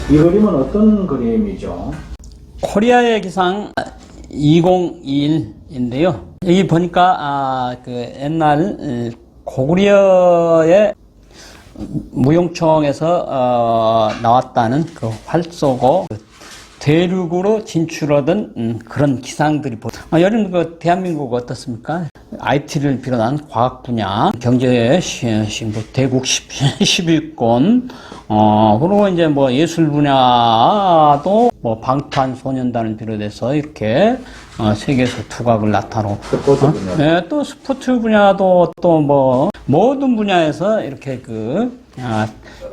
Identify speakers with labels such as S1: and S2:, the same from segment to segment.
S1: 이 그림은 어떤 그림이죠?
S2: 코리아의 기상 2021인데요. 여기 보니까 그 옛날 고구려의 무용청에서 나왔다는 그 활 쏘고 대륙으로 진출하던 그런 기상들이 요즘 그 대한민국 어떻습니까? IT를 비롯한 과학 분야, 경제의 대국 10위권, 그리고 이제 뭐 예술 분야도 뭐 방탄소년단을 비롯해서 이렇게 세계에서 두각을 나타내고, 또 스포츠 분야도 또 뭐 모든 분야에서 이렇게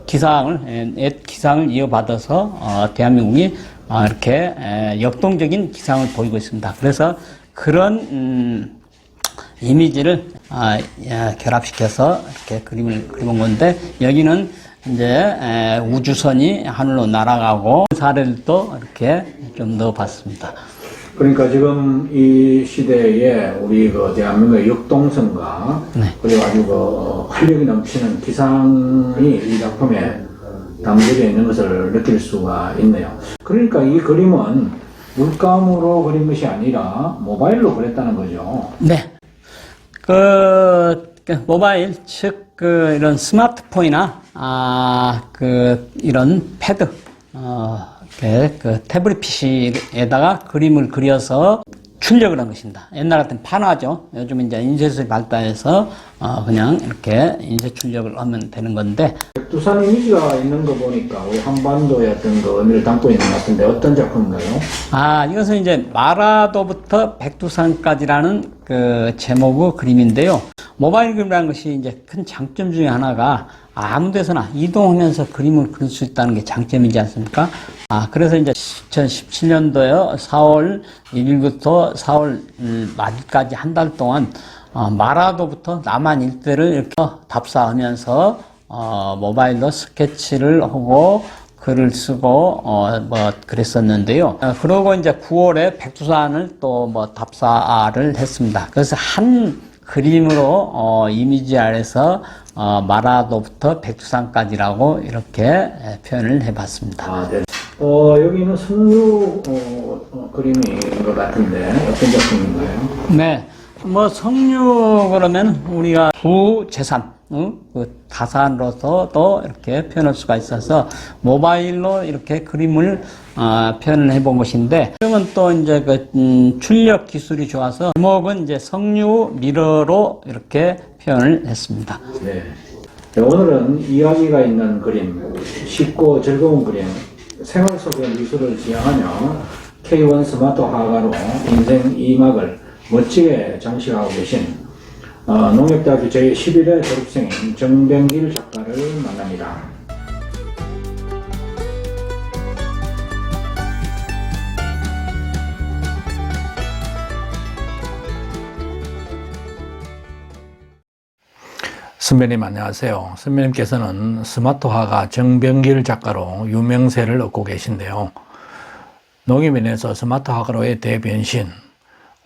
S2: 기상을 이어받아서 대한민국이 이렇게 역동적인 기상을 보이고 있습니다. 그래서 그런 이미지를 결합시켜서 이렇게 그림을 그려본 건데, 여기는 이제 우주선이 하늘로 날아가고 사례를 또 이렇게 좀 넣어봤습니다.
S1: 그러니까 지금 이 시대에 우리 대한민국의 역동성과 그래가지고 활력이 넘치는 기상이 이 작품에 담겨져 있는 것을 느낄 수가 있네요. 그러니까 이 그림은 물감으로 그린 것이 아니라 모바일로 그렸다는 거죠.
S2: 네. 모바일, 즉, 이런 스마트폰이나, 이런 패드, 태블릿 PC에다가 그림을 그려서 출력을 한 것입니다. 옛날 같은 판화죠. 요즘 이제 인쇄술이 발달해서 그냥 이렇게 인쇄 출력을 하면 되는 건데,
S1: 백두산 이미지가 있는 거 보니까 우리 한반도의 어떤 의미를 담고 있는 것 같은데 어떤 작품인가요?
S2: 이것은 이제 마라도부터 백두산까지라는 제목의 그림인데요. 모바일 그림이라는 것이 이제 큰 장점 중에 하나가 아무 데서나 이동하면서 그림을 그릴 수 있다는 게 장점이지 않습니까? 그래서 이제 2017년도에 4월 1일부터 4월 말까지 한 달 동안 마라도부터 남한 일대를 이렇게 답사하면서 모바일로 스케치를 하고 글을 쓰고 그랬었는데요. 그러고 이제 9월에 백두산을 또 답사를 했습니다. 그래서 한 그림으로 이미지 아래서 마라도부터 백두산까지라고 이렇게 표현을 해봤습니다.
S1: 네. 여기는 석류 그림인 것 같은데 어떤 작품인가요?
S2: 네. 석류 그러면 우리가 부재산, 가산으로서도 이렇게 표현할 수가 있어서 모바일로 이렇게 그림을 표현을 해본 것인데, 그러면 또 이제 출력 기술이 좋아서 제목은 이제 석류 미러로 이렇게 표현을 했습니다.
S1: 네. 오늘은 이야기가 있는 그림, 쉽고 즐거운 그림, 생활 속의 미술을 지향하며 K1 스마트 화가로 인생 2막을 멋지게 장식하고 계신 농협대학교 제11회 졸업생인 정병길 작가를 만납니다. 선배님 안녕하세요. 선배님께서는 스마트 화가 정병길 작가로 유명세를 얻고 계신데요. 농협인에서 스마트 화가로의 대변신,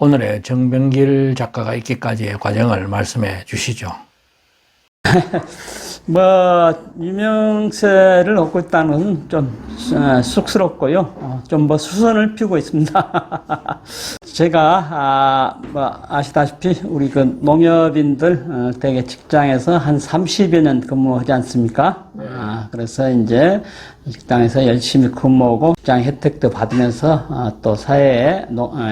S1: 오늘의 정병길 작가가 있기까지의 과정을 말씀해 주시죠.
S2: 유명세를 얻고 있다는 것은 좀 쑥스럽고요. 좀 수선을 피우고 있습니다. 제가, 아시다시피 우리 농협인들 대개 직장에서 한 30여 년 근무하지 않습니까? 그래서 이제 직장에서 열심히 근무하고 직장 혜택도 받으면서 또 사회에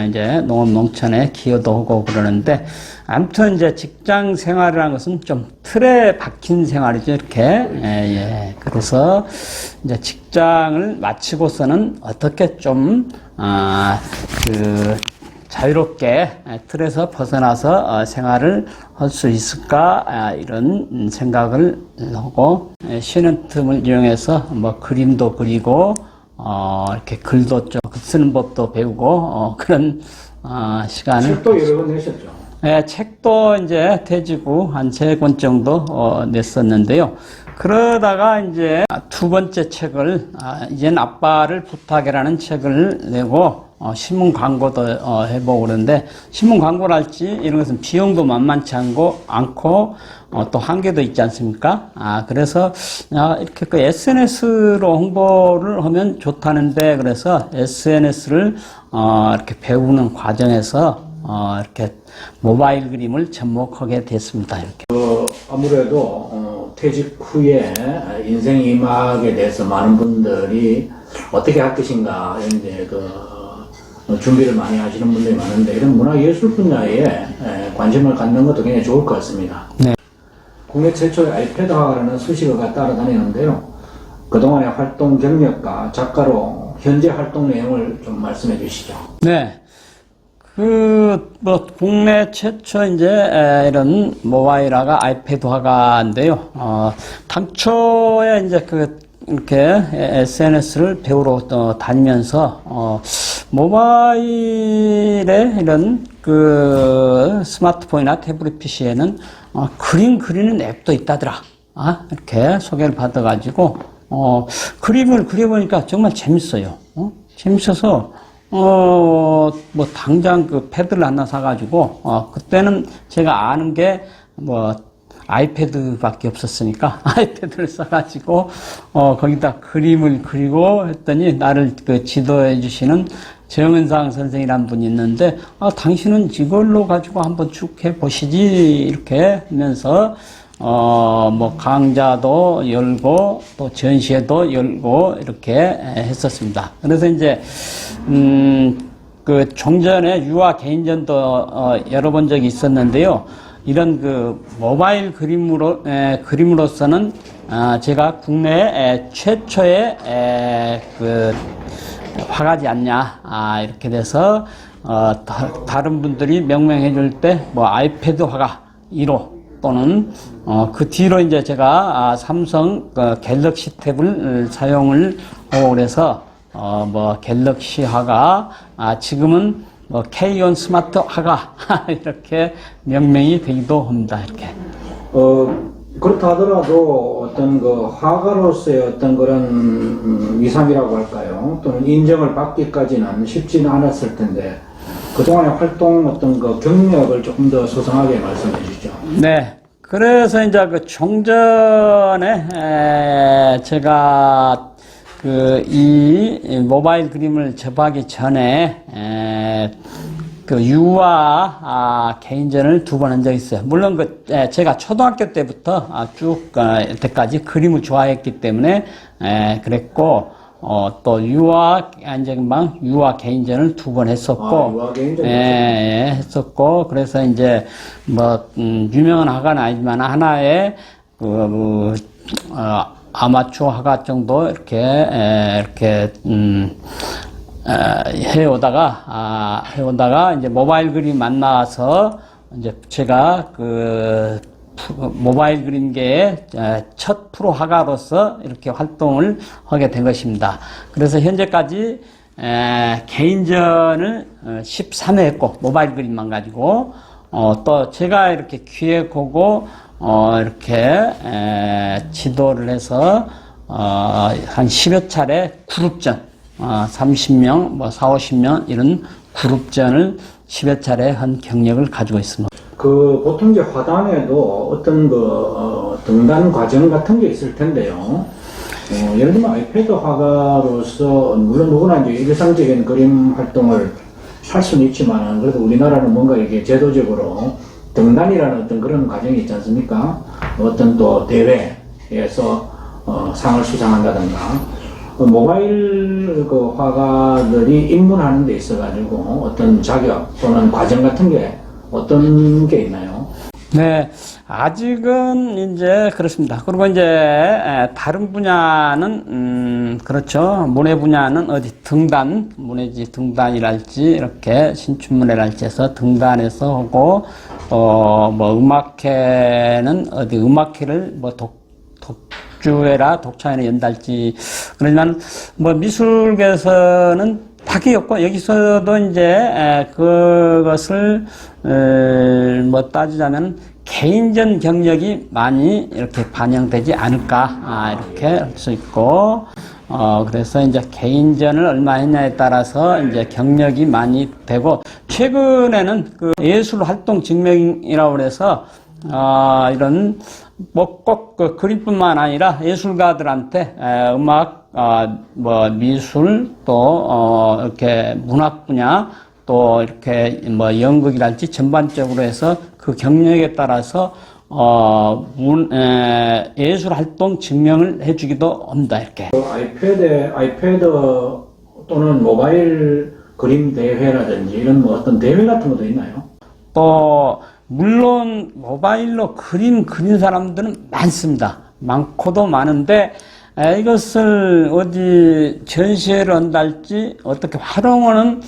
S2: 이제 농업 농촌에 기여도 하고 그러는데, 아무튼 이제 직장 생활이라는 것은 좀 틀에 박힌 생활이죠, 이렇게. 그래서 이제 직장을 마치고서는 어떻게 좀, 자유롭게 틀에서 벗어나서 생활을 할 수 있을까, 이런 생각을 하고, 쉬는 틈을 이용해서 그림도 그리고, 이렇게 글도 좀 쓰는 법도 배우고, 그런, 시간을.
S1: 책도 여러 권 내셨죠?
S2: 네, 책도 이제 태지고 한 3권 정도 냈었는데요. 그러다가 이제 두 번째 책을, 이젠 아빠를 부탁해라는 책을 내고, 신문 광고도 해보고 그러는데, 신문 광고를 할지 이런 것은 비용도 만만치 않고, 또 한계도 있지 않습니까? 그래서 이렇게 그 SNS로 홍보를 하면 좋다는데, 그래서 SNS를 이렇게 배우는 과정에서 이렇게 모바일 그림을 접목하게 됐습니다. 이렇게.
S1: 아무래도 퇴직 후에 인생 이막에 대해서 많은 분들이 어떻게 할 것인가 이제 준비를 많이 하시는 분들이 많은데, 이런 문화예술 분야에 관심을 갖는 것도 굉장히 좋을 것 같습니다.
S2: 네.
S1: 국내 최초의 아이패드화라는 수식어가 따라다니는데요. 그동안의 활동 경력과 작가로 현재 활동 내용을 좀 말씀해 주시죠.
S2: 네. 국내 최초 이런 모바일화가 아이패드화가인데요. 당초에 이제 이렇게 SNS를 배우러 다니면서, 모바일에 이런 스마트폰이나 태블릿 PC에는 그림 그리는 앱도 있다더라. 이렇게 소개를 받아가지고, 그림을 그려보니까 정말 재밌어요. 재밌어서, 당장 패드를 하나 사가지고, 그때는 제가 아는 게, 아이패드밖에 없었으니까, 아이패드를 써가지고, 거기다 그림을 그리고 했더니, 나를 지도해 주시는 정은상 선생이라는 분이 있는데, 당신은 이걸로 가지고 한번 쭉 해보시지, 이렇게 하면서, 강좌도 열고, 또 전시회도 열고, 이렇게 했었습니다. 그래서 이제, 종전에 유아 개인전도, 열어본 적이 있었는데요. 이런 모바일 그림으로서는, 제가 국내 최초의, 화가지 않냐, 이렇게 돼서, 다른 분들이 명명해 줄 때, 아이패드 화가 1호, 또는, 그 뒤로 이제 제가, 삼성 갤럭시 탭을 사용을 하고 그래서, 갤럭시 화가, 지금은 K-ON 스마트 화가, 이렇게 명명이 되기도 합니다, 이렇게.
S1: 그렇다 하더라도 화가로서의 그런 위상이라고 할까요? 또는 인정을 받기까지는 쉽지는 않았을 텐데, 그동안의 활동 경력을 조금 더 소상하게 말씀해 주시죠.
S2: 네. 그래서 이제 종전에, 제가 이 모바일 그림을 접하기 전에, 유아 개인전을 2번 한 적이 있어요. 물론 제가 초등학교 때부터 쭉 여태까지 그림을 좋아했기 때문에 그랬고, 또 유아 개인전을 2번 했었고,
S1: 유아 개인전
S2: 했었고, 그래서 이제 유명한 화가는 아니지만 하나의 아마추어 화가 정도 이렇게 해오다가 이제 모바일 그림 만나서 이제 제가 모바일 그림계의 첫 프로 화가로서 이렇게 활동을 하게 된 것입니다. 그래서 현재까지 개인전을 13회 했고, 모바일 그림만 가지고, 또 제가 이렇게 기획하고, 이렇게 지도를 해서 한 10여 차례 그룹전, 30명, 50명 이런 그룹전을 10여 차례 한 경력을 가지고 있습니다.
S1: 보통 이제 화단에도 등단 과정 같은 게 있을 텐데요. 예를 들면 아이패드 화가로서 물론 누구나 이제 일상적인 그림 활동을 할 수는 있지만, 그래도 우리나라는 뭔가 이게 제도적으로 등단이라는 그런 과정이 있지 않습니까? 또 대회에서 상을 수상한다든가, 모바일 화가들이 입문하는 데 있어가지고 자격 또는 과정 같은 게 어떤 게 있나요?
S2: 네, 아직은 이제 그렇습니다. 그리고 이제 다른 분야는 그렇죠. 문예 분야는 문예지 등단이랄지 이렇게 신춘문예랄지 해서 등단해서 하고, 음악회는 음악회를 독주회나 연달지. 그러지만 미술계에서는 딱히 없고, 여기서도 이제 그것을 따지자면 개인전 경력이 많이 이렇게 반영되지 않을까, 이렇게 할 수 있고, 그래서 이제 개인전을 얼마 했냐에 따라서 이제 경력이 많이 되고, 최근에는 예술 활동 증명이라고 그래서 이런 뭐 꼭 그 그림뿐만 아니라 예술가들한테 음악, 뭐 미술 또 이렇게 문학 분야 또 이렇게 뭐 연극이랄지 전반적으로 해서 그 경력에 따라서 예술 활동 증명을 해주기도 합니다. 이렇게.
S1: 아이패드 또는 모바일 그림 대회라든지 이런 뭐 어떤 대회 같은 것도 있나요?
S2: 또 물론 모바일로 그린 사람들은 많습니다. 많고도 많은데 이것을 어디 전시회를 한달지 어떻게 활용하는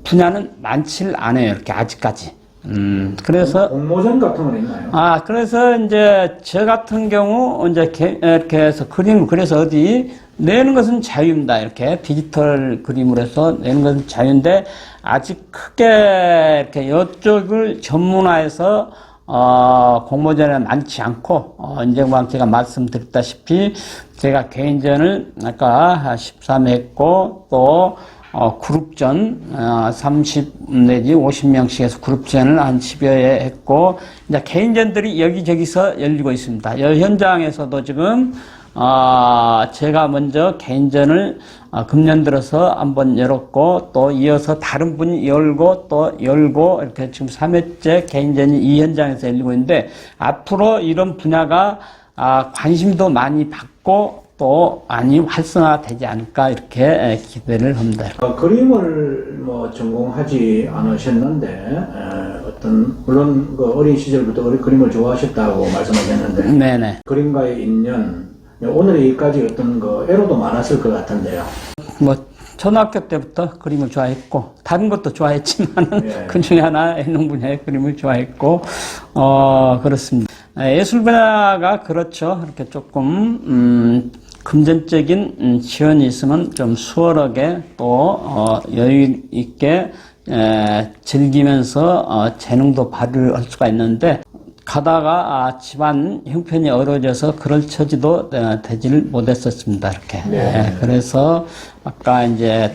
S2: 분야는 많지를 않아요. 이렇게 아직까지. 그래서
S1: 공모전 같은 건 있나요?
S2: 그래서 이제 저 같은 경우 이제 이렇게 해서 그림 그래서 어디 내는 것은 자유입니다. 이렇게 디지털 그림으로 해서 내는 것은 자유인데 아직 크게 이렇게 이쪽을 전문화해서 공모전에 많지 않고 이제 제가 말씀드렸다시피 제가 개인전을 아까 13회 했고 또 그룹전 30 내지 50명씩 해서 그룹전을 한 10여 회 했고 이제 개인전들이 여기저기서 열리고 있습니다. 이 현장에서도 지금 제가 먼저 개인전을 금년 들어서 한번 열었고 또 이어서 다른 분이 열고 또 열고 이렇게 지금 3회째 개인전이 이 현장에서 열리고 있는데 앞으로 이런 분야가 관심도 많이 받고 또 많이 활성화되지 않을까 이렇게 기대를 합니다.
S1: 그림을 뭐 전공하지 않으셨는데 물론 그 어린 시절부터 그림을 좋아하셨다고 말씀하셨는데
S2: 네네.
S1: 그림과의 인연 오늘 여기까지 어떤 그 애로도 많았을 것 같은데요.
S2: 뭐 초등학교 때부터 그림을 좋아했고 다른 것도 좋아했지만은
S1: 예.
S2: 그 중에 하나 예능 분야의 그림을 좋아했고 그렇습니다. 예술 분야가 그렇죠. 이렇게 조금 금전적인 지원이 있으면 좀 수월하게 또 여유 있게 즐기면서 재능도 발휘할 수가 있는데 가다가 집안 형편이 어려워져서 그럴 처지도 되지를 못했었습니다. 이렇게.
S1: 네.
S2: 그래서 아까 이제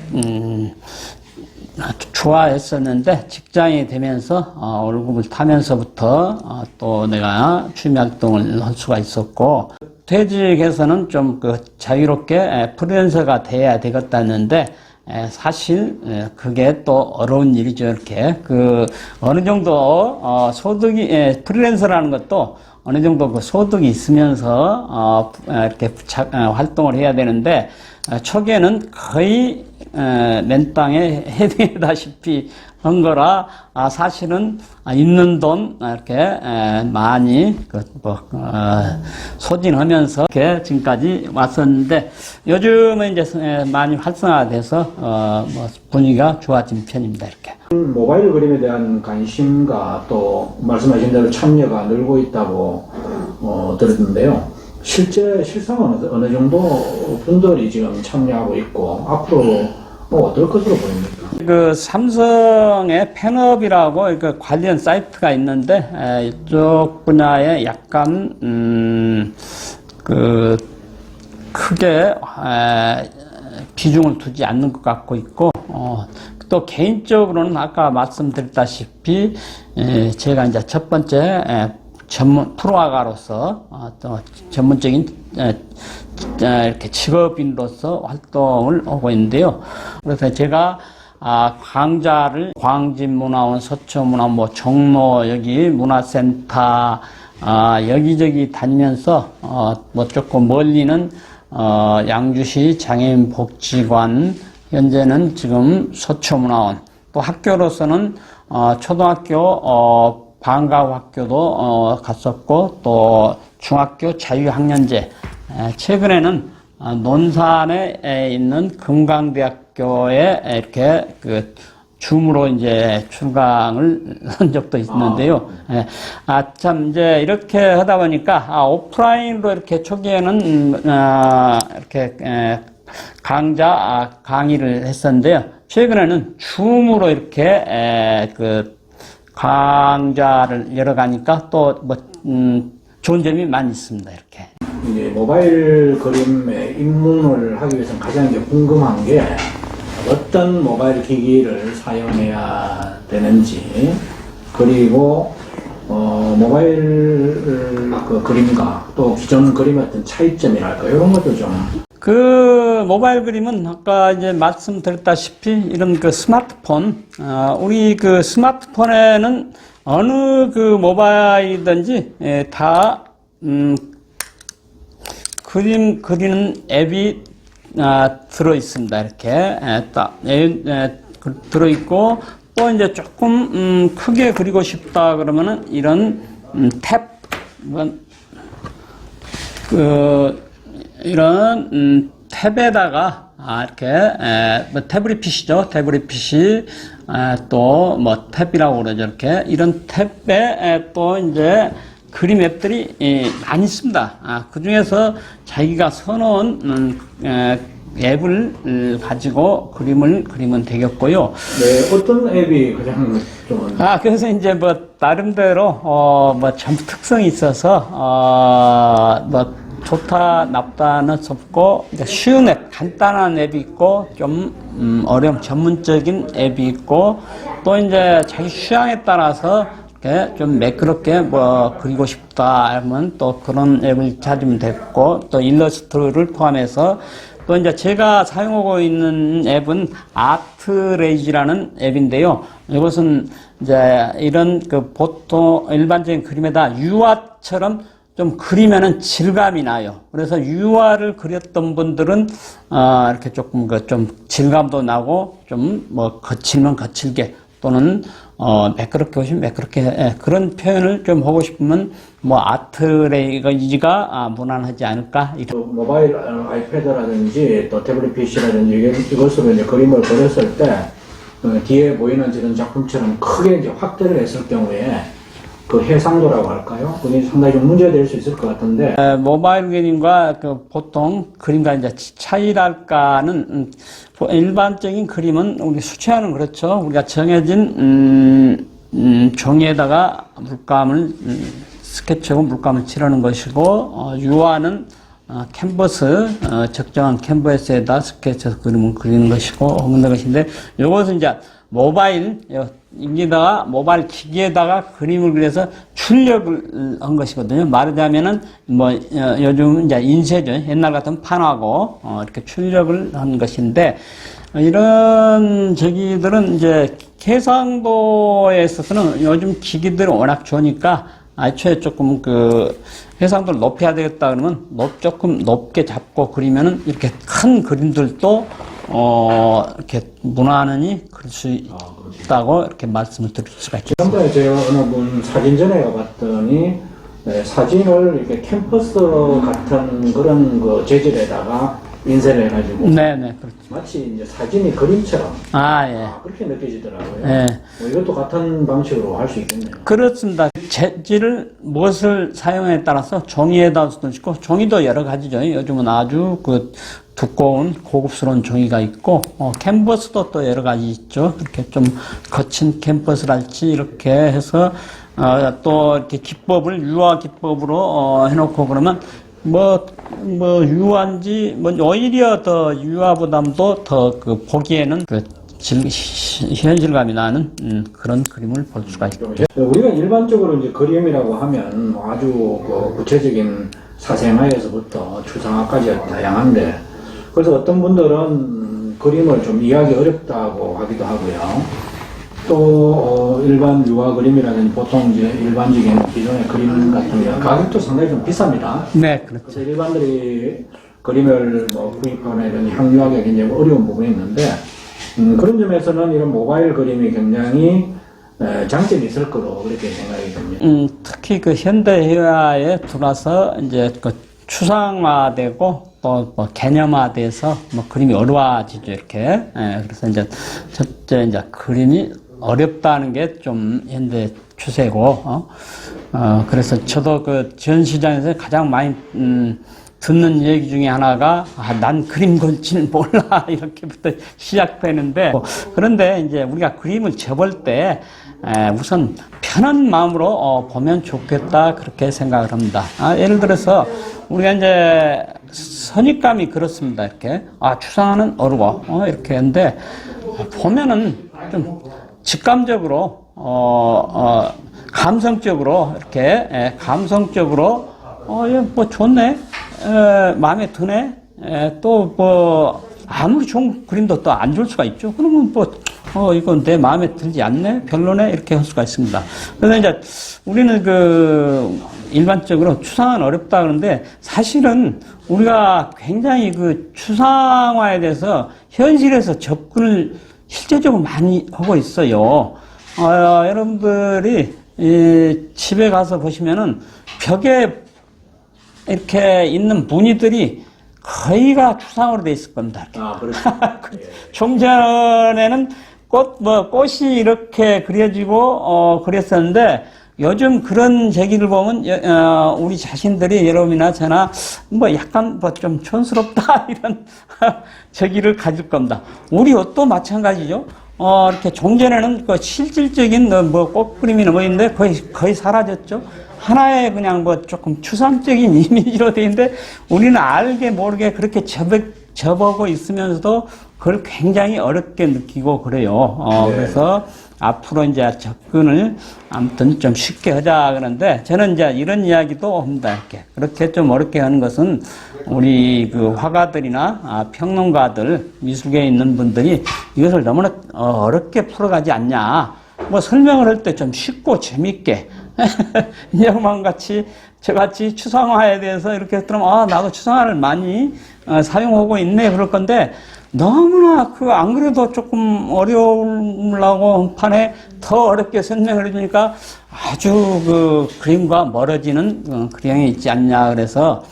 S2: 좋아했었는데 직장이 되면서 월급을 타면서부터 또 내가 취미 활동을 할 수가 있었고 퇴직해서는 좀 그 자유롭게 프리랜서가 돼야 되겠다는데 사실 그게 또 어려운 일이죠. 이렇게 그 어느 정도 소득이 프리랜서라는 것도 어느 정도 그 소득이 있으면서 이렇게 활동을 해야 되는데 초기에는 거의 맨 땅에 헤딩하다시피 한 거라 사실은 있는 돈 이렇게 많이 소진하면서 이렇게 지금까지 왔었는데 요즘은 이제 많이 활성화돼서 뭐 분위기가 좋아진 편입니다. 이렇게.
S1: 모바일 그림에 대한 관심과 또 말씀하신 대로 참여가 늘고 있다고 들었는데요. 실상은 어느 정도 분들이 지금 참여하고 있고 앞으로 어떨 것으로 보입니까?
S2: 그 삼성의 펜업이라고 그 관련 사이트가 있는데 이쪽 분야에 약간 그 크게 비중을 두지 않는 것 같고 있고 또 개인적으로는 아까 말씀드렸다시피 제가 이제 첫 번째 전문 프로화가로서 또 전문적인 이렇게 직업인으로서 활동을 하고 있는데요. 그래서 제가 강좌를 광진문화원, 서초문화, 뭐 종로 여기 문화센터 여기저기 다니면서 뭐 조금 멀리는 양주시 장애인복지관 현재는 지금 서초문화원 또 학교로서는 초등학교 방과학교도 갔었고 또 중학교 자유학년제 최근에는 논산에 있는 금강대학교에 이렇게 그 줌으로 이제 출강을 한 적도 있는데요. 참 이제 이렇게 하다 보니까 오프라인으로 이렇게 초기에는 이렇게 강의를 했었는데요. 최근에는 줌으로 이렇게 그 강좌를 열어가니까 또 뭐 좋은 점이 많이 있습니다. 이렇게.
S1: 이제 모바일 그림에 입문을 하기 위해서는 가장 이제 궁금한 게 어떤 모바일 기기를 사용해야 되는지 그리고 모바일 그 그림과 또 기존 그림의 어떤 차이점이랄까 이런 것도 좀.
S2: 그 모바일 그림은 아까 이제 말씀드렸다시피 이런 그 스마트폰, 우리 그 스마트폰에는 어느 그 모바일이든지 다 그림 그리는 앱이 들어 있습니다. 이렇게 딱 들어 있고, 또 이제 조금 크게 그리고 싶다 그러면은 이런 탭, 이런 탭에다가 이렇게 뭐 태블릿 PC죠. 태블릿 PC 또 뭐 탭이라고 그러죠. 이렇게 이런 탭에 또 이제 그림 앱들이 많이 있습니다. 그 중에서 자기가 선호한 앱을 가지고 그림을 그리면 되겠고요.
S1: 네, 어떤 앱이 가장 좀.
S2: 그래서 이제 뭐 나름대로 뭐 전부 특성이 있어서 뭐 좋다 나쁘다는 없고, 쉬운 앱, 간단한 앱이 있고, 좀 어려운 전문적인 앱이 있고, 또 이제 자기 취향에 따라서 이렇게 좀 매끄럽게 뭐 그리고 싶다 하면 또 그런 앱을 찾으면 됐고, 또 일러스트를 포함해서, 또 이제 제가 사용하고 있는 앱은 아트레이지라는 앱인데요. 이것은 이제 이런 그 보통 일반적인 그림에다 유화처럼 좀 그리면은 질감이 나요. 그래서 유화를 그렸던 분들은 이렇게 조금 그 좀 질감도 나고 좀 뭐 거칠면 거칠게 또는 매끄럽게 오시면 매끄럽게 그런 표현을 좀 하고 싶으면 뭐 아트레이지가 무난하지 않을까.
S1: 모바일 아이패드라든지 또 태블릿 PC라든지 이것으로 이제 그림을 그렸을 때 뒤에 보이는 이런 작품처럼 크게 이제 확대를 했을 경우에 그 해상도라고 할까요? 그게 상당히 좀 문제가 될 수 있을 것 같은데.
S2: 모바일 그림과 그 보통 그림과 이제 차이랄까는 일반적인 그림은 우리 수채화는 그렇죠. 우리가 정해진 종이에다가 물감을 스케치하고 물감을 칠하는 것이고, 유화는 캔버스, 적정한 캔버스에다 스케치해서 그림을 그리는 것이고, 하는 것인데, 이것은 이제 모바일, 여기다가 모바일 기기에다가 그림을 그려서 출력을 한 것이거든요. 말하자면은 뭐 요즘 이제 인쇄죠. 옛날 같은 판하고 이렇게 출력을 한 것인데, 이런 저기들은 이제 해상도에 있어서는 요즘 기기들이 워낙 좋으니까 애초에 조금 그 해상도를 높여야 되겠다 그러면 조금 높게 잡고 그리면은 이렇게 큰 그림들도 이렇게 무난히 그릴 수 있다고 이렇게 말씀을 드릴 수가 있겠습니다.
S1: 지난번에 제가 어느 분 사진전에 가봤더니 사진을 이렇게 캔버스 같은 그런 그 재질에다가 인쇄를 해가지고.
S2: 네네, 그렇죠.
S1: 마치 이제 사진이 그림처럼.
S2: 예.
S1: 그렇게 느껴지더라고요.
S2: 네.
S1: 뭐 이것도 같은 방식으로 할 수 있겠네요.
S2: 그렇습니다. 재질을 무엇을 사용에 따라서 종이에다 쓸 수 있고, 종이도 여러 가지죠. 요즘은 아주 그 두꺼운 고급스러운 종이가 있고, 캔버스도 또 여러 가지 있죠. 이렇게 좀 거친 캔버스랄지 이렇게 해서 또 이렇게 기법을 유화 기법으로 해놓고 그러면 유화인지 오히려 더 유화보담도 더 그 보기에는 그 현실감이 나는 그런 그림을 볼 수가 있죠.
S1: 우리가 일반적으로 이제 그림이라고 하면 아주 그 구체적인 사생아에서부터 추상화까지 다양한데, 그래서 어떤 분들은 그림을 좀 이해하기 어렵다고 하기도 하고요. 또 일반 유화 그림이라든지 보통 이제 일반적인 기존의 그림 같은 경우 가격도 상당히 좀 비쌉니다.
S2: 네, 그렇죠.
S1: 그래서 일반들이 그림을 구입하거나 이런 향유하기가 굉장히 어려운 부분이 있는데, 그런 점에서는 이런 모바일 그림이 굉장히 장점이 있을 거로 그렇게 생각이 됩니다.
S2: 특히 그 현대화에 들어와서 이제 그 추상화되고 또 뭐 개념화돼서 뭐 그림이 어려워지죠, 이렇게. 그래서 이제 첫째 이제 그림이 어렵다는 게 좀 현대 추세고, 그래서 저도 그 전 시장에서 가장 많이 듣는 얘기 중에 하나가 난 그림 그릴지는 몰라 이렇게부터 시작되는데, 그런데 이제 우리가 그림을 접을 때 우선 편한 마음으로 보면 좋겠다 그렇게 생각을 합니다. 예를 들어서 우리가 이제 선입감이 그렇습니다. 이렇게 추상화는 어려워 이렇게 했는데 보면은 좀 직감적으로 감성적으로 이렇게 감성적으로 뭐 좋네, 마음에 드네, 또 뭐 아무리 좋은 그림도 또 안 줄 수가 있죠. 그러면 뭐 이건 내 마음에 들지 않네, 별로네 이렇게 할 수가 있습니다. 그래서 이제 우리는 그 일반적으로 추상은 어렵다 그러는데 사실은 우리가 굉장히 그 추상화에 대해서 현실에서 접근을 실제적으로 많이 하고 있어요. 여러분들이 집에 가서 보시면은 벽에 이렇게 있는 무늬들이 거의가 추상으로 돼 있을 겁니다.
S1: 그렇죠.
S2: 좀 전에는 꽃이 이렇게 그려지고, 그랬었는데, 요즘 그런 제기를 보면, 우리 자신들이 여러분이나 저나, 뭐 약간 좀 촌스럽다, 이런 제기를 가질 겁니다. 우리 옷도 마찬가지죠. 이렇게 종전에는 그 실질적인 뭐 꽃그림이나 뭐 있는데 거의 사라졌죠. 하나의 그냥 뭐 조금 추상적인 이미지로 되어 있는데 우리는 알게 모르게 그렇게 접하고 있으면서도 그걸 굉장히 어렵게 느끼고 그래요. 그래서 앞으로 이제 접근을 아무튼 좀 쉽게 하자 그러는데 저는 이제 이런 이야기도 합니다. 이렇게. 그렇게 좀 어렵게 하는 것은 우리 그 화가들이나 평론가들, 미술계에 있는 분들이 이것을 너무나 어렵게 풀어가지 않냐. 뭐 설명을 할 때 좀 쉽고 재밌게 인형만 같이 저같이 추상화에 대해서 이렇게 들으면 나도 추상화를 많이 사용하고 있네 그럴 건데 너무나 안 그래도 조금 어려우려고 판에 더 어렵게 설명을 해주니까 아주 그 그림과 멀어지는 그림이 있지 않냐 그래서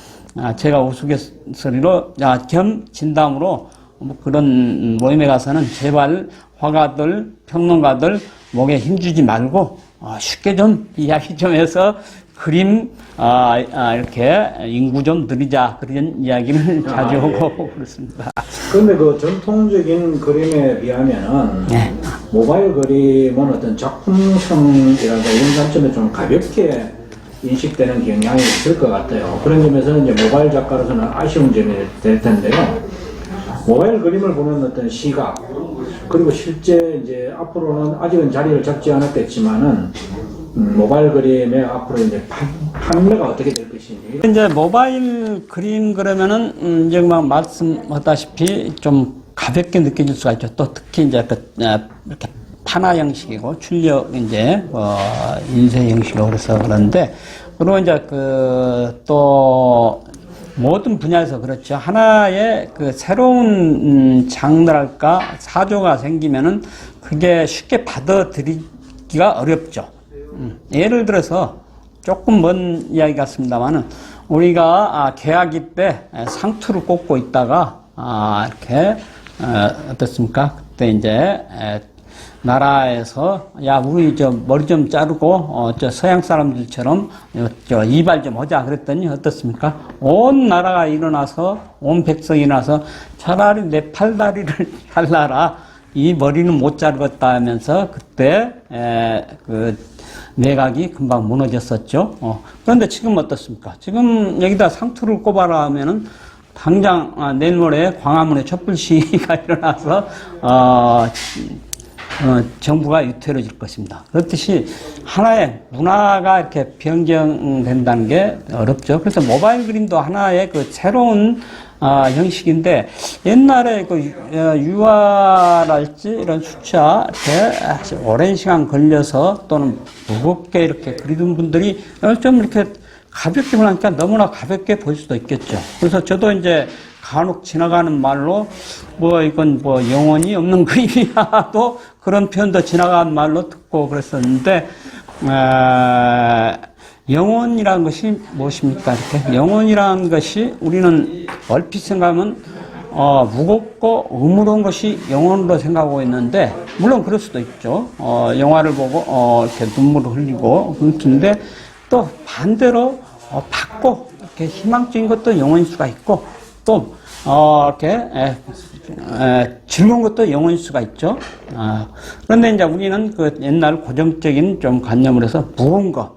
S2: 제가 우스갯소리로 겸 진담으로 뭐 그런 모임에 가서는 제발 화가들, 평론가들 목에 힘주지 말고 쉽게 좀 이야기 좀 해서 그림 이렇게 인구 좀 늘리자 그런 이야기를 자주 하고 그렇습니다.
S1: 그런데 그 전통적인 그림에 비하면은 모바일 그림은 어떤 작품성이라든가 이런 관점에 좀 가볍게 인식되는 경향이 있을 것 같아요. 그런 점에서는 이제 모바일 작가로서는 아쉬운 점이 될 텐데요. 모바일 그림을 보는 어떤 시각, 그리고 실제 이제 앞으로는 아직은 자리를 잡지 않았겠지만은, 모바일 그림의 앞으로 이제 판매가 어떻게 될 것인지.
S2: 이제 모바일 그림 그러면은, 이제 막 말씀하다시피 좀 가볍게 느껴질 수가 있죠. 또 특히 이제 이렇게 판화 형식이고, 출력 이제, 인쇄 형식이고 그래서 그런데, 그리고 이제 또, 모든 분야에서 그렇죠. 하나의 그 새로운 장르랄까 사조가 생기면은 그게 쉽게 받아들이기가 어렵죠. 예를 들어서 조금 먼 이야기 같습니다만은 우리가 개화기 때 상투를 꽂고 있다가 이렇게 어떻습니까? 그때 이제 나라에서 우리 머리 좀 자르고 서양 사람들처럼 이발 좀 하자 그랬더니 어떻습니까? 온 나라가 일어나서 온 백성이 일어나서 차라리 내 팔다리를 잘라라, 이 머리는 못 자르겠다 하면서 그때 그 내각이 금방 무너졌었죠. 그런데 지금 어떻습니까? 지금 여기다 상투를 꼽아라 하면은 당장 내일 모레 광화문에 촛불 시위가 일어나서 정부가 유태로질 것입니다. 그렇듯이 하나의 문화가 이렇게 변경된다는 게 어렵죠. 그래서 모바일 그림도 하나의 그 새로운 형식인데 옛날에 그 유화랄지 이런 수채화 이렇게 오랜 시간 걸려서 또는 무겁게 이렇게 그리던 분들이 좀 이렇게 가볍게 보니까 너무나 가볍게 보일 수도 있겠죠. 그래서 저도 이제 간혹 지나가는 말로 이건 영혼이 없는 그림이야 또 그런 표현도 지나가는 말로 듣고 그랬었는데 영혼이라는 것이 무엇입니까? 이렇게 영혼이라는 것이 우리는 얼핏 생각하면 무겁고 의무로운 것이 영혼으로 생각하고 있는데 물론 그럴 수도 있죠. 영화를 보고 이렇게 눈물을 흘리고 그런데 또 반대로 밝고 이렇게 희망적인 것도 영혼일 수가 있고 또 이렇게 즐거운 것도 영혼일 수가 있죠. 그런데 이제 우리는 그 옛날 고정적인 좀 관념을 해서 무거운 것,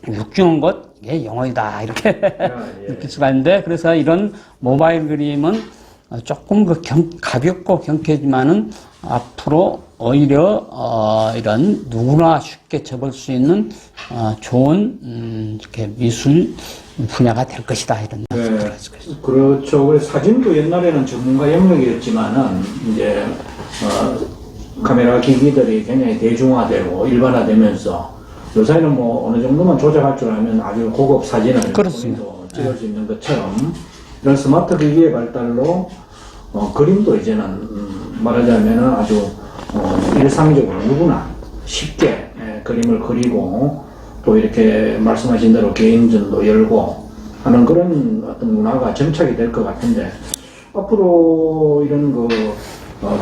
S2: 육중한 것, 이게 영혼이다 이렇게 느낄 수가 있는데 그래서 이런 모바일 그림은 조금 가볍고 경쾌지만은 앞으로 오히려 이런 누구나 쉽게 접을 수 있는 좋은 이렇게 미술 분야가 될 것이다 이런 말씀 드릴 수가 있습니다.
S1: 그렇죠. 그래서 사진도 옛날에는 전문가 영역이었지만은 이제 카메라 기기들이 굉장히 대중화되고 일반화되면서 요새는 뭐 어느 정도만 조작할 줄 알면 아주 고급 사진을
S2: 그렇습니다.
S1: 찍을 수 있는 것처럼 이런 스마트 기기의 발달로 그림도 이제는 말하자면 아주 일상적으로 누구나 쉽게 그림을 그리고 또 이렇게 말씀하신 대로 개인전도 열고 하는 그런 어떤 문화가 정착이 될 것 같은데 앞으로 이런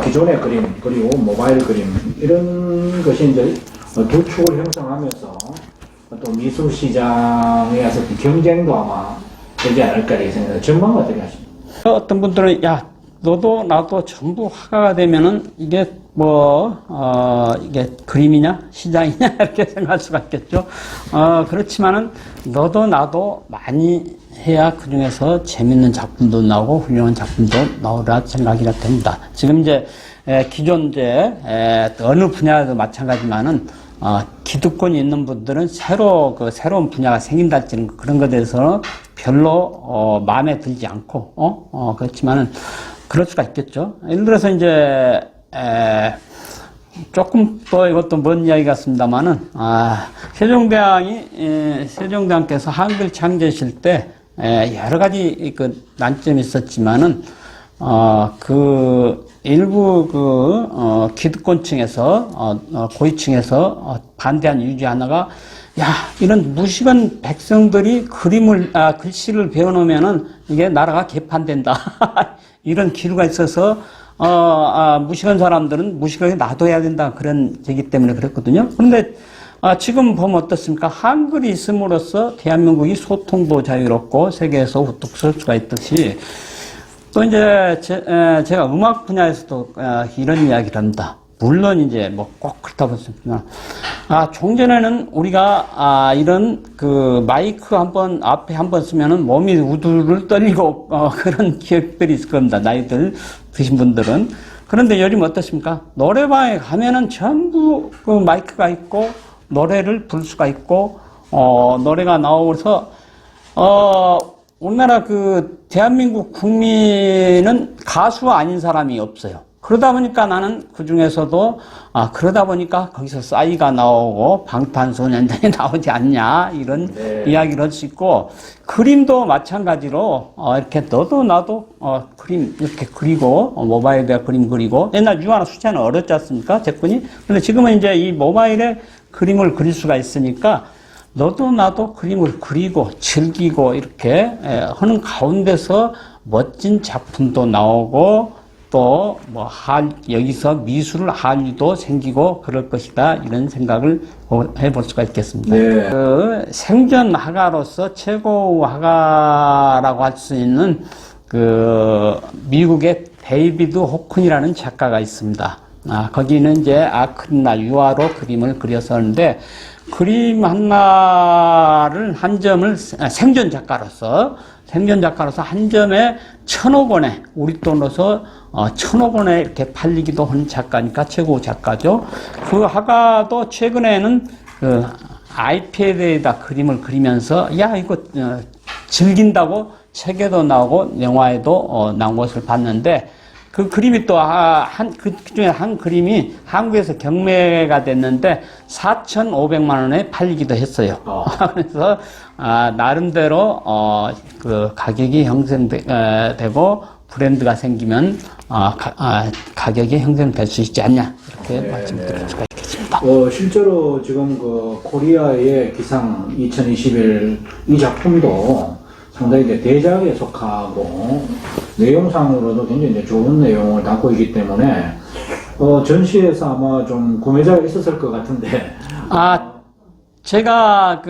S1: 기존의 그림 그리고 모바일 그림 이런 것이 이제 두 축을 형성하면서 또 미술 시장에 어떤 경쟁도 아마 되지 않을까 이렇게 생각해요. 전망은 어떻게 하십니까?
S2: 어떤 분들은 야 너도 나도 전부 화가가 되면은 이게 이게 그림이냐 시장이냐 이렇게 생각할 수가 있겠죠. 그렇지만은 너도 나도 많이 해야 그 중에서 재밌는 작품도 나오고 훌륭한 작품도 나오리라 생각이 됩니다. 지금 이제 기존 이제 어느 분야도 마찬가지만은 기득권이 있는 분들은 새로운 분야가 생긴다는 그런 것에 대해서 별로 마음에 들지 않고 그렇지만은 그럴 수가 있겠죠. 예를 들어서 이제 조금 또 이것도 먼 이야기 같습니다만은 세종대왕께서 한글 창제하실 때 여러 가지 그 난점이 있었지만은 일부 기득권층에서 고위층에서 반대한 이유 중 하나가 야 이런 무식한 백성들이 글씨를 배워놓으면은 이게 나라가 개판된다 이런 기류가 있어서 무식한 사람들은 무식하게 놔둬야 된다 그런 얘기 때문에 그랬거든요. 그런데 지금 보면 어떻습니까? 한글이 있음으로써 대한민국이 소통도 자유롭고 세계에서 우뚝 설 수가 있듯이 또 이제 제가 음악 분야에서도 이런 이야기를 합니다. 물론 이제 뭐 꼭 그렇다고 했습니다. 종전에는 우리가 이런 그 마이크 앞에 한번 쓰면은 몸이 우두를 떨리고 그런 기억들이 있을 겁니다. 나이들 드신 분들은. 그런데 요즘 어떻습니까? 노래방에 가면은 전부 그 마이크가 있고 노래를 부를 수가 있고 노래가 나오면서 우리나라 대한민국 국민은 가수가 아닌 사람이 없어요. 그러다 보니까 나는 그 중에서도, 그러다 보니까 거기서 싸이가 나오고 방탄소년단이 나오지 않냐, 이런 이야기를 할 수 있고, 그림도 마찬가지로, 이렇게 너도 나도, 그림 이렇게 그리고, 모바일에 그림 그리고, 옛날 유화나 수채는 어렵지 않습니까? 제꾼이. 근데 지금은 이제 이 모바일에 그림을 그릴 수가 있으니까, 너도 나도 그림을 그리고 즐기고 이렇게 하는 가운데서 멋진 작품도 나오고 또 여기서 미술 한류도 생기고 그럴 것이다 이런 생각을 해볼 수가 있겠습니다.
S1: 네.
S2: 생전 화가로서 최고 화가라고 할 수 있는 미국의 데이비드 호큰이라는 작가가 있습니다. 거기는 이제 아크릴이나 유화로 그림을 그려서 하는데 그림 하나를 한 점을 생전 작가로서 한 점에 1,000억 원에 우리 돈으로서 1,000억 원에 이렇게 팔리기도 한 작가니까 최고 작가죠. 그 화가도 최근에는 아이패드에다 그림을 그리면서 야 이거 즐긴다고 책에도 나오고 영화에도 나온 것을 봤는데 그 그림이 또 그 중에 한 그림이 한국에서 경매가 됐는데 4,500만 원에 팔리기도 했어요. 그래서 나름대로 그 가격이 형성되고 브랜드가 생기면 가격이 형성될 수 있지 않냐 이렇게 말씀드릴 수가 있겠습니다.
S1: 실제로 지금 코리아의 기상 2021 이 작품도 상당히 이제 대작에 속하고 내용상으로도 굉장히 이제 좋은 내용을 담고 있기 때문에 전시에서 아마 좀 구매자가 있었을 것 같은데.
S2: 제가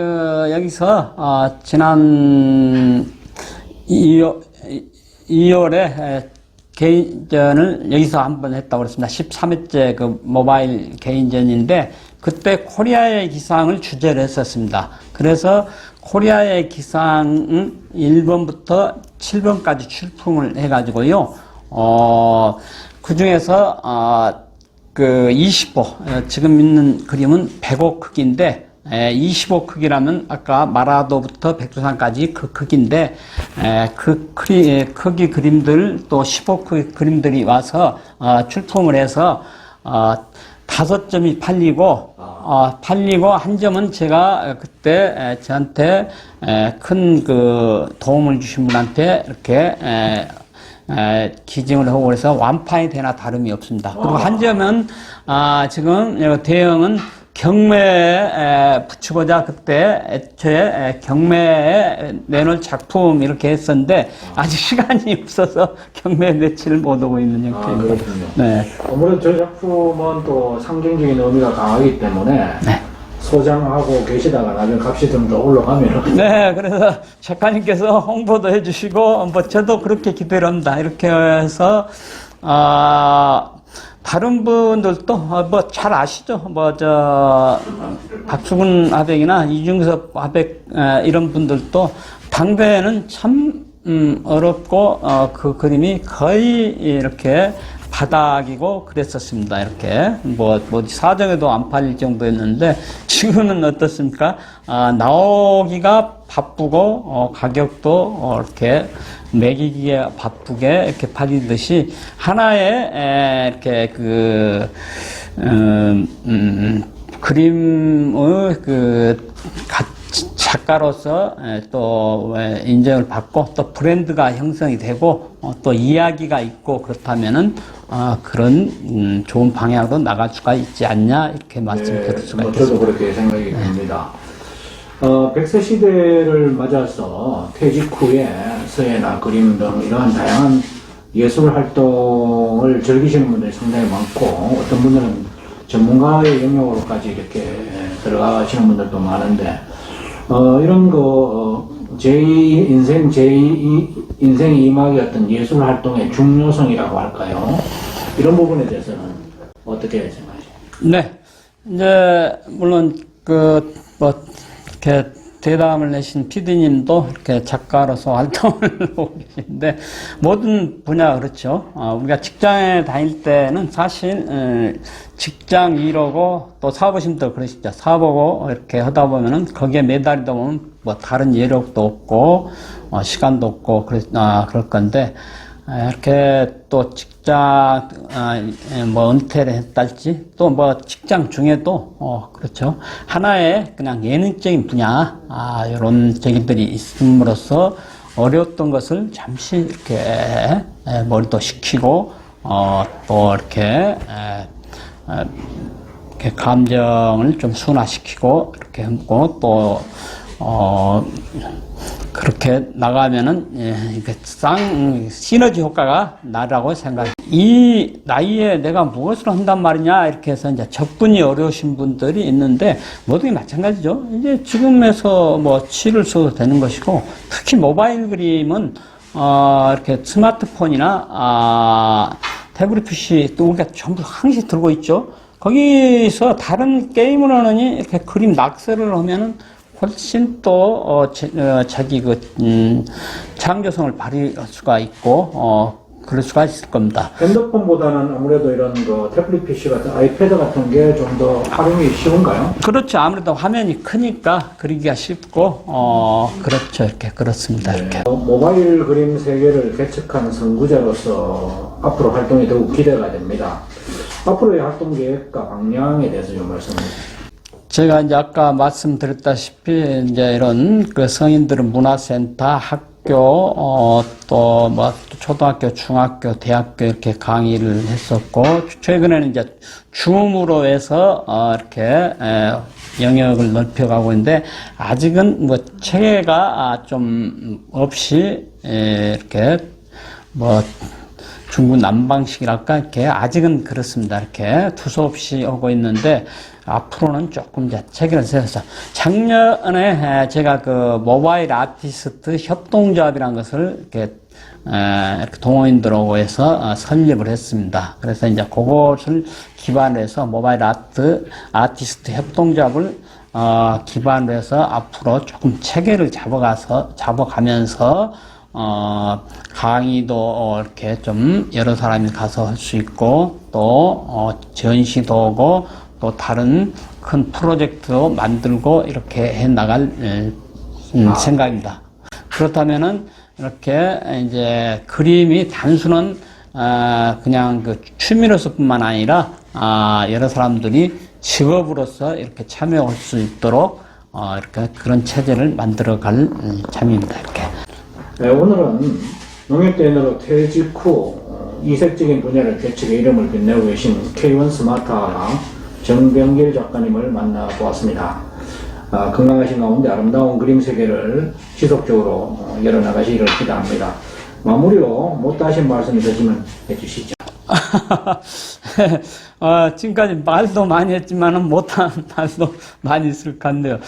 S2: 여기서 지난 2월에 개인전을 여기서 한번 했다고 그랬습니다. 13회째 모바일 개인전인데 그때 코리아의 기상을 주제로 했었습니다. 그래서 코리아의 기상 1번부터 7번까지 출품을 해가지고요. 그 중에서 그 20호, 지금 있는 그림은 100호 크기인데 20호 크기라면 아까 마라도부터 백두산까지 그 크기인데 그 크기 그림들 또 10호 크기 그림들이 와서 출품을 해서 5점이 팔리고 한 점은 제가 그때 저한테 큰 그 도움을 주신 분한테 이렇게 기증을 하고 그래서 완판이 되나 다름이 없습니다. 그리고 한 점은 지금 대형은 경매에 붙이고자 그때 애초에 경매에 내놓을 작품 이렇게 했었는데 아직 시간이 없어서 경매에 내지를 못하고 있는 형태입니다.
S1: 그렇군요.
S2: 네.
S1: 아무래도 저 작품은 또 상징적인 의미가 강하기 때문에
S2: 네.
S1: 소장하고 계시다가 나중에 값이 좀 더 올라가면
S2: 네, 그래서 작가님께서 홍보도 해주시고, 뭐, 저도 그렇게 기대를 합니다. 이렇게 해서, 다른 분들도, 뭐, 잘 아시죠? 뭐, 박수근 화백이나 이중섭 화백, 이런 분들도 당대에는 참, 어렵고, 그 그림이 거의 이렇게 바닥이고 그랬었습니다. 이렇게 뭐 사정에도 안 팔릴 정도였는데 지금은 어떻습니까? 나오기가 바쁘고 가격도 이렇게 매기기에 바쁘게 이렇게 팔리듯이 하나의 이렇게 그 그림의 그 작가로서 또 인정을 받고 또 브랜드가 형성이 되고 또 이야기가 있고 그렇다면은 그런 좋은 방향으로 나갈 수가 있지 않냐 이렇게 말씀드릴 수가 있습니다.
S1: 저도 그렇게 생각이 듭니다. 100세 시대를 맞아서 퇴직 후에 서예나 그림 등 이러한 다양한 예술 활동을 즐기시는 분들이 상당히 많고 어떤 분들은 전문가의 영역으로까지 이렇게 들어가시는 분들도 많은데 이런 제2인생이 임하기였던 예술 활동의 중요성이라고 할까요? 이런 부분에 대해서는 어떻게 생각하세요?
S2: 네. 이제, 물론, 이렇게 대담을 내신 PD님도 이렇게 작가로서 활동을 하고 계신데, 모든 분야 그렇죠. 우리가 직장에 다닐 때는 사실, 직장 일하고 또 사업하시면도 그러시죠. 사업하고 이렇게 하다 보면은 거기에 매달리다 보면 뭐 다른 여력도 없고, 시간도 없고, 그럴 건데, 이렇게 또 직장, 뭐 은퇴를 했달지, 또 뭐 직장 중에도, 그렇죠. 하나의 그냥 예능적인 분야, 이런 저기들이 있음으로써 어려웠던 것을 잠시 이렇게 머리도 식히고, 또 이렇게 감정을 좀 순화시키고, 이렇게 하고, 또, 그렇게 나가면은, 이게 시너지 효과가 나라고 생각해요. 이 나이에 내가 무엇을 한단 말이냐, 이렇게 해서 이제 접근이 어려우신 분들이 있는데, 모두 마찬가지죠. 이제 지금에서 뭐 치를 써도 되는 것이고, 특히 모바일 그림은, 이렇게 스마트폰이나, 태블릿 PC 또 우리가 전부 항시 들고 있죠. 거기서 다른 게임을 하느니 이렇게 그림 낙서를 하면은 훨씬 또, 자기 창조성을 발휘할 수가 있고, 그럴 수가 있을 겁니다.
S1: 핸드폰보다는 아무래도 이런 태블릿 PC 같은 아이패드 같은 게 좀 더 활용이 쉬운가요?
S2: 그렇죠. 아무래도 화면이 크니까 그리기가 쉽고, 그렇죠. 이렇게, 그렇습니다. 이렇게.
S1: 모바일 그림 세계를 개척한 선구자로서 앞으로 활동이 더욱 기대가 됩니다. 앞으로의 활동 계획과 방향에 대해서 좀 말씀해 주세요.
S2: 제가 이제 아까 말씀드렸다시피 이제 이런 그 성인들은 문화센터, 학교, 또 뭐 초등학교, 중학교, 대학교 이렇게 강의를 했었고 최근에는 이제 줌으로 해서 이렇게 영역을 넓혀가고 있는데 아직은 뭐 체계가 좀 없이 이렇게 뭐 중구난방식이랄까 이렇게 아직은 그렇습니다. 이렇게 두서없이 오고 있는데 앞으로는 조금 이제 체계를 세워서 작년에 제가 그 모바일 아티스트 협동조합이라는 것을 이렇게 동호인들하고 해서 설립을 했습니다. 그래서 이제 그것을 기반으로 해서 모바일 아티스트 협동조합을 기반으로 해서 앞으로 조금 체계를 잡아가면서 강의도 이렇게 좀 여러 사람이 가서 할 수 있고, 또, 전시도 오고, 또 다른 큰 프로젝트도 만들고, 이렇게 해 나갈 생각입니다. 그렇다면은, 이렇게 이제 그림이 단순한, 그냥 그 취미로서뿐만 아니라, 여러 사람들이 직업으로서 이렇게 참여할 수 있도록, 이렇게 그런 체제를 만들어 갈 참입니다. 이렇게.
S1: 네, 오늘은 농협대인으로 퇴직 후 이색적인 분야를 개척해 이름을 빛내고 계신 K1 스마트아라 정병길 작가님을 만나보았습니다. 건강하신 가운데 아름다운 그림 세계를 지속적으로 열어나가시기를 기대합니다. 마무리로 못다하신 말씀 있으시면 해주시죠.
S2: 지금까지 말도 많이 했지만은 못한 말도 많이 있을 것 같네요.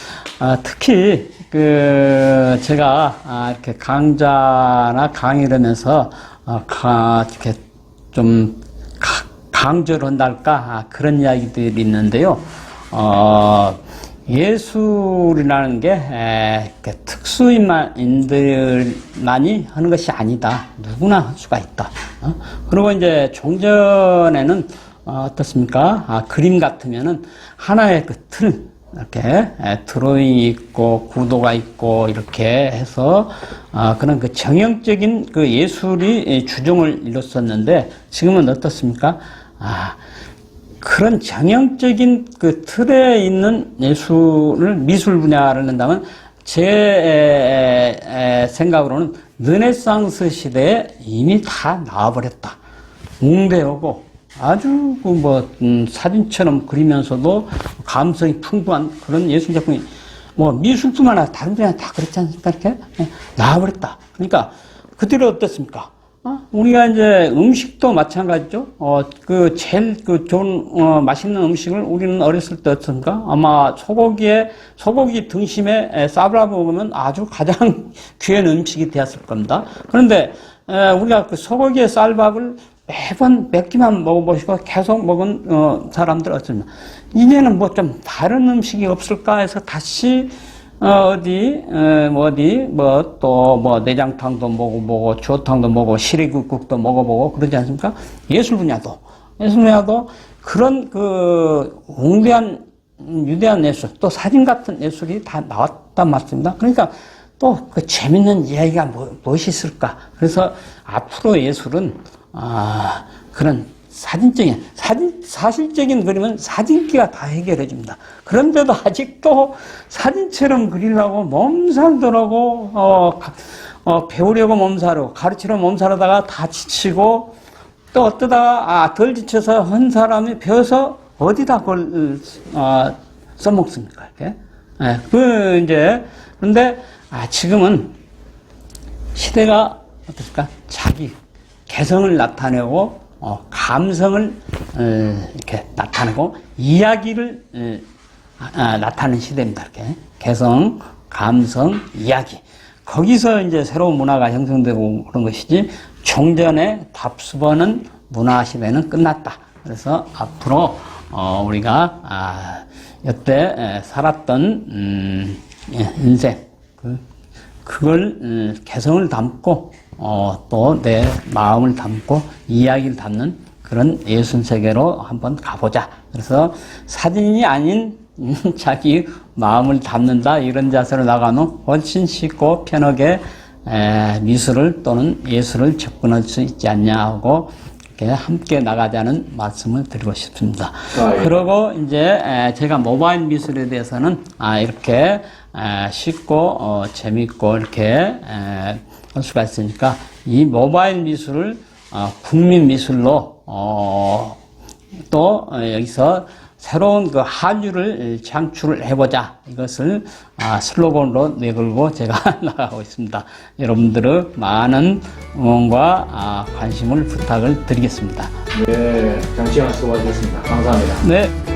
S2: 특히 제가 이렇게 강좌나 강의를 하면서 이렇게 좀 강조를 한달까 그런 이야기들이 있는데요. 예술이라는 게 특수인들만이 하는 것이 아니다. 누구나 할 수가 있다. 그리고 이제 종전에는 어떻습니까? 그림 같으면은 하나의 그 틀, 이렇게 드로잉이 있고 구도가 있고 이렇게 해서 그런 그 정형적인 그 예술이 주종을 이뤘었는데 지금은 어떻습니까? 그런 정형적인 그 틀에 있는 예술을 미술 분야를 한다면 제 생각으로는 르네상스 시대에 이미 다 나와버렸다. 웅대하고 아주 사진처럼 그리면서도 감성이 풍부한 그런 예술 작품이 미술뿐만 아니라 다른 분야 다 그렇지 않습니까? 이렇게 나와버렸다. 그러니까 그때는 어떻습니까? 우리가 이제 음식도 마찬가지죠. 제일 좋은, 맛있는 음식을 우리는 어렸을 때 어떻습니까? 아마 소고기 등심에 쌀밥 먹으면 아주 가장 귀한 음식이 되었을 겁니다. 그런데, 우리가 그 소고기에 쌀밥을 매번 몇 끼만 먹어보시고 계속 먹은, 사람들 어떻습니까? 이제는 좀 다른 음식이 없을까 해서 다시 내장탕도 먹어보고, 주어탕도 먹고, 시래국국도 먹어보고, 그러지 않습니까? 예술 분야도 그런 위대한 예술, 또 사진 같은 예술이 다 나왔단 말씀입니다. 그러니까 또 재밌는 이야기가 무엇이 있을까? 그래서 앞으로 예술은, 그런 사실적인 그림은 사진기가 다 해결해 줍니다. 그런데도 아직도 사진처럼 그리려고 몸살들하고, 배우려고 몸살하고, 가르치려고 몸살하다가 다 지치고, 또 어떠다가, 덜 지쳐서 한 사람이 배워서 어디다 그걸, 써먹습니까? 이렇게. 그런데, 지금은 시대가 어떨까? 자기 개성을 나타내고, 감성을 이렇게 나타내고 이야기를 나타내는 시대입니다. 이렇게 개성, 감성, 이야기. 거기서 이제 새로운 문화가 형성되고 그런 것이지 종전의 답습하는 문화 시대는 끝났다. 그래서 앞으로 우리가 여태 살았던 인생 그걸 개성을 담고 또 내 마음을 담고 이야기를 담는 그런 예술 세계로 한번 가보자. 그래서 사진이 아닌 자기 마음을 담는다 이런 자세로 나가면 훨씬 쉽고 편하게 미술을 또는 예술을 접근할 수 있지 않냐 하고 이렇게 함께 나가자는 말씀을 드리고 싶습니다.
S1: 예.
S2: 그리고 이제 제가 모바일 미술에 대해서는 이렇게 쉽고 재밌고 이렇게 할 수가 있으니까 이 모바일 미술을 국민 미술로 또 여기서 새로운 그 한류를 창출을 해보자 이것을 슬로건으로 내걸고 제가 나가고 있습니다. 여러분들의 많은 응원과 관심을 부탁을 드리겠습니다.
S1: 네, 장시간 수고하셨습니다. 감사합니다.
S2: 네.